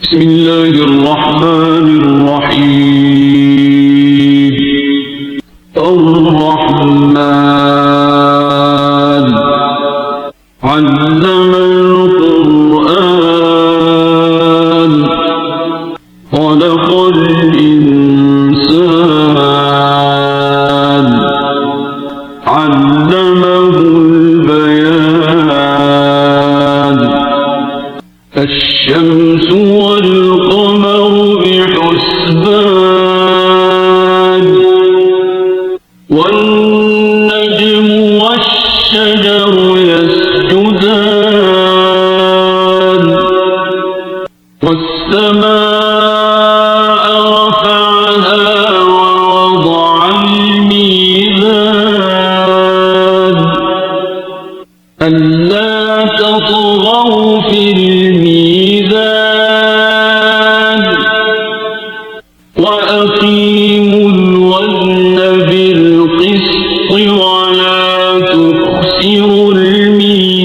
بسم الله الرحمن الرحيم. الرحمن علم القرآن خلق الإنسان علمه البيان. الشمس والقمر بحسبان والنجم والشجر يسجدان والسماء رفعها ووضع الميزان ألا تطغوا في الميزان وأقيموا الوزن بالقسط ولا تخسروا الميزان.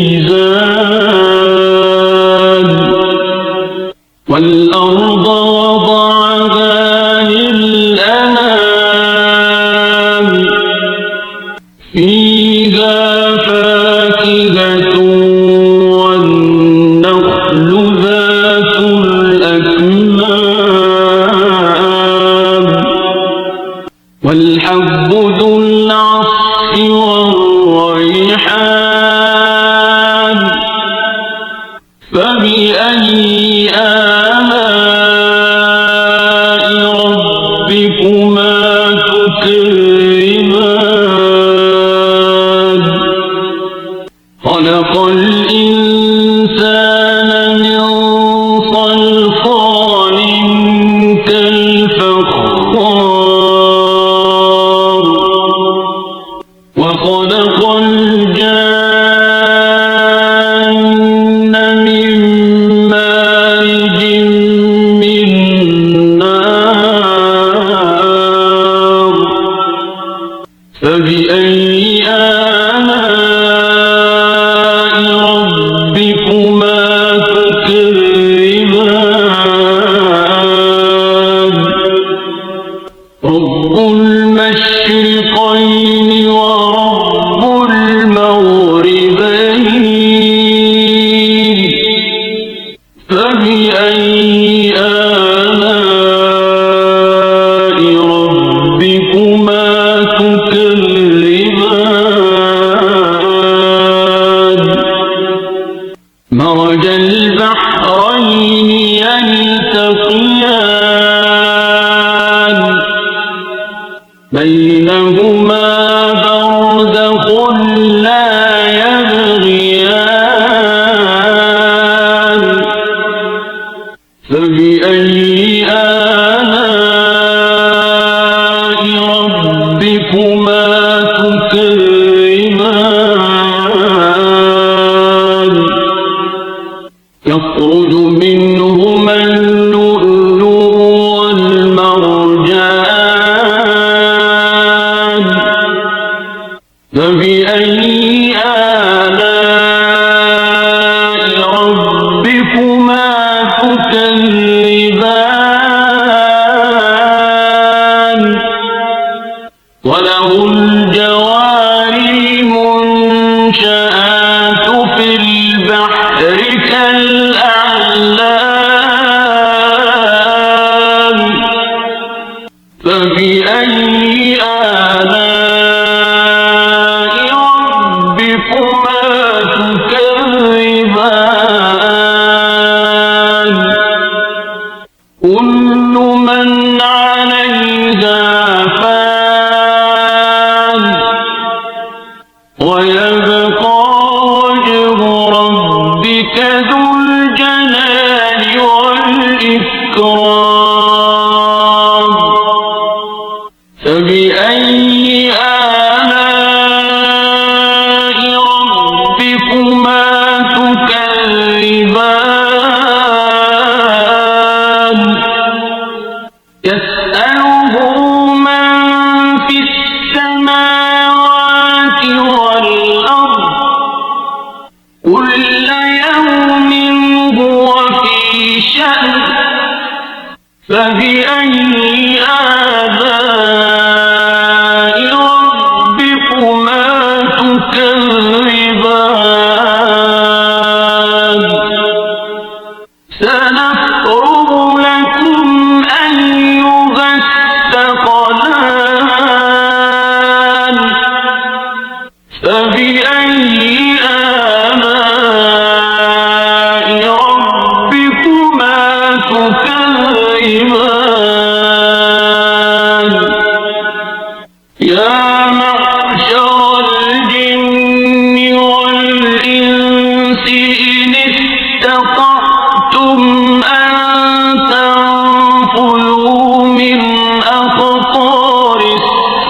والأرض وضعها للأنام فيها فاكهة والنخل ذات الأكمام والحب ذو العصف والريحان. فبأي آلاء ربكما تكذبان. خلق الإنسان من صلصال كالفخار وخلق الجان من مارج من نار. فبأي آلاء ربكما تكذبان. رب المشرقين ورب المغربين. فبأي آلاء ربكما تكذبان. مرج البحرين يلتقيان بينهما برزخ لا يبغيان. فبأي آلاء ربكما تكذبان. يخرج منهما اللؤلؤ والمرجان. فبأي آلاء ربكما تكذبان. وله الجوار المنشآت في البحر كالأعلام. فبأي آلاء ربكما تكذبان. كل من عليها فان ويبقى وجه ربك ذو الجلال والإكرام. فبأي آلاء ربكما تكذبان. يسأله من في السماوات والأرض كل يوم هو في شأن فبأي آلاء ربكما تكذبان سنفرغ لكم أيها الثقلان فبأي آلاء ربكما تكذبان يا معشر الجن والإنس إن استطعتم أن تنفذوا من أقطار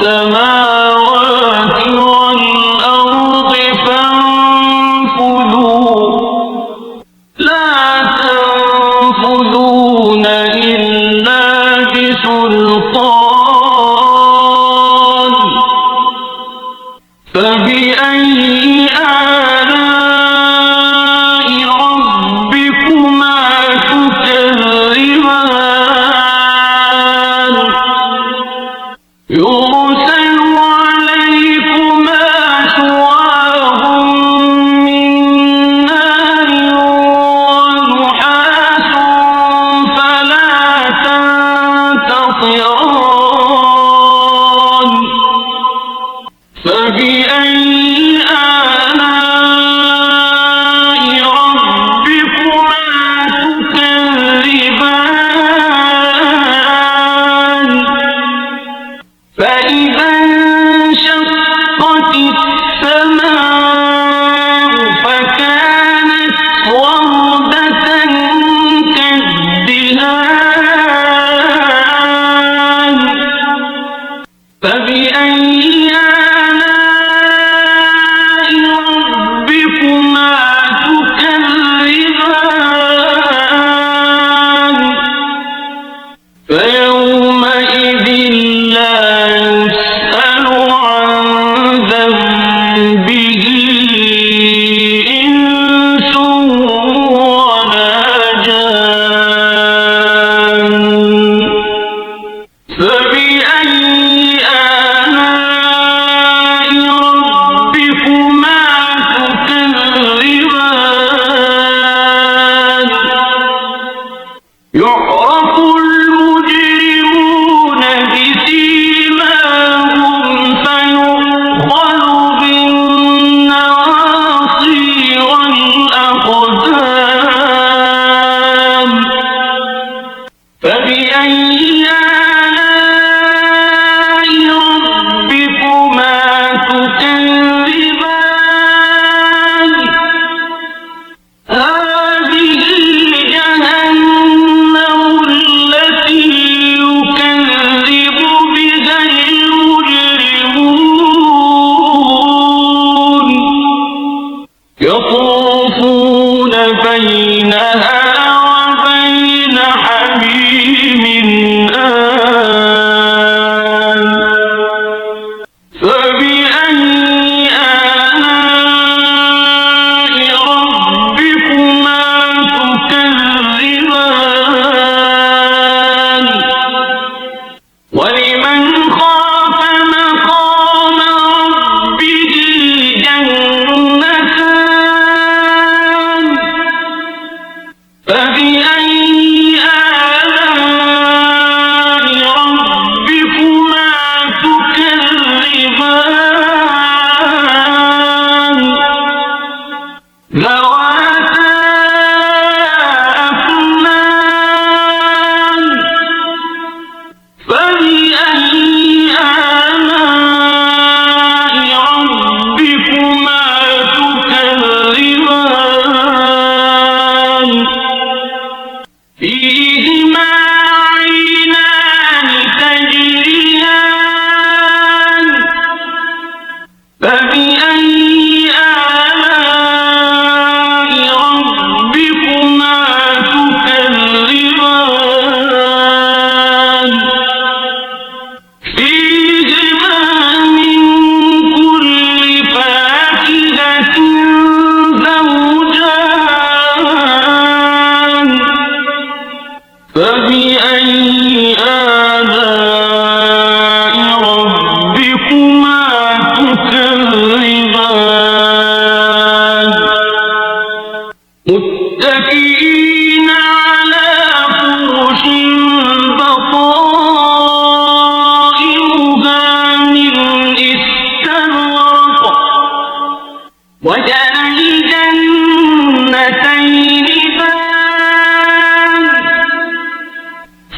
السماوات والأرض فانفذوا لا تنفذون إلا بسلطان فبأي آلاء ربكما تكذبان يرسل عليكما شواظ من نار ونحاس فلا تنتصران فبأي آلاء ربكما تكذبان فإذا انشقت السماء فكانت وردة كالدهان فبأي آلاء ربكما تكذبان فيومئذ لا يسأل عن ذنبه إنس ولا جان فبأي آلاء ربكما تكذبان يعرف المجرمون بسيماهم فيؤخذ بالنواصي والأقدام فبأي آلاء ربكما تكذبان هذه جهنم التي يكذب بها المجرمون يطوفون بينها وبين حميم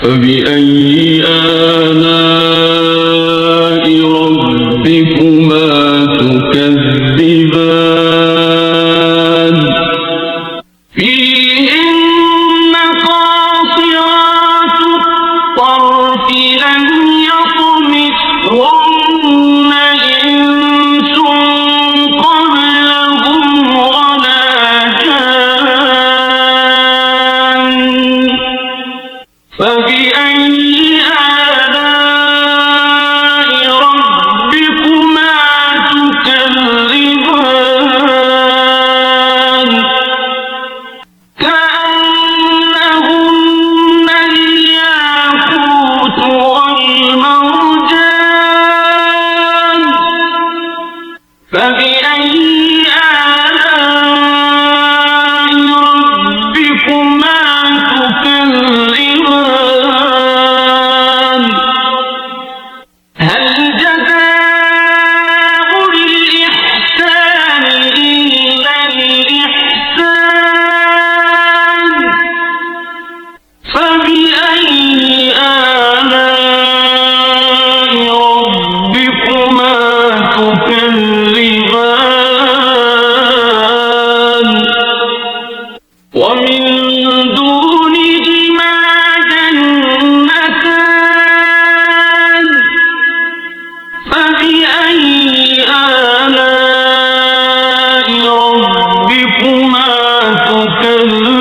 فبأي آلاء ربكما تكذبان فيهن قاصرات الطرف لم يطمثهن إنس قبلهم ولا جان فبأي آلاء ربكما تكذبان كأنهن الياقوت والمرجان فبأي آلاء ربكما تكذبان هل جزاء الإحسان إلا الإحسان فبأي آلاء ربكما تكذبان ومن دونهما جنتان فبأي آلاء ربكما تكذبان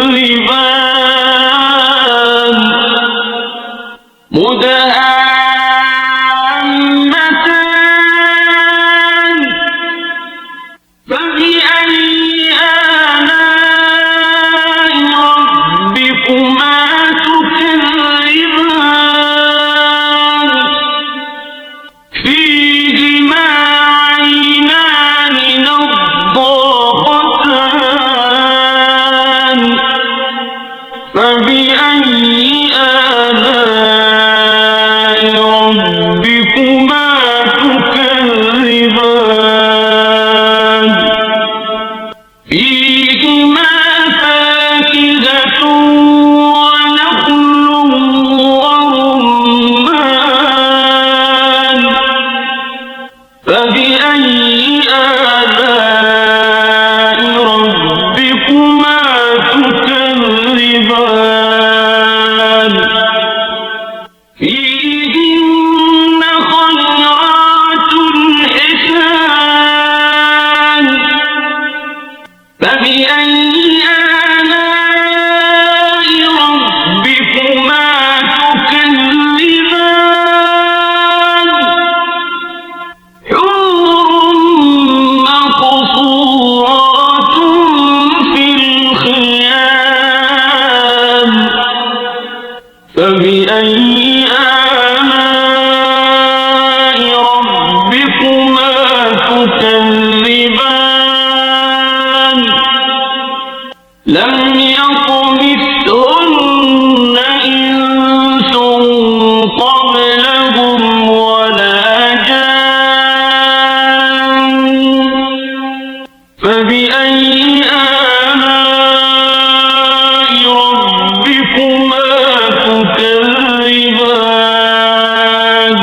مدهامتان فبأي آلاء ربكما تكذبان فيهما عينان نضاختان فبأي آلاء ربكما تكذبان فيهما فاكهة ونخل ورمان فبأي آلاء ربكما تكذبان فيهن خيرات حسان فبأي آلاء ربكما تكذبان حور مقصورات في الخيام فبأي آلاء ربكما تكذبان لم يطمثهن إنس قبلهم ولا جان فبأي آلاء ربكما تكذبان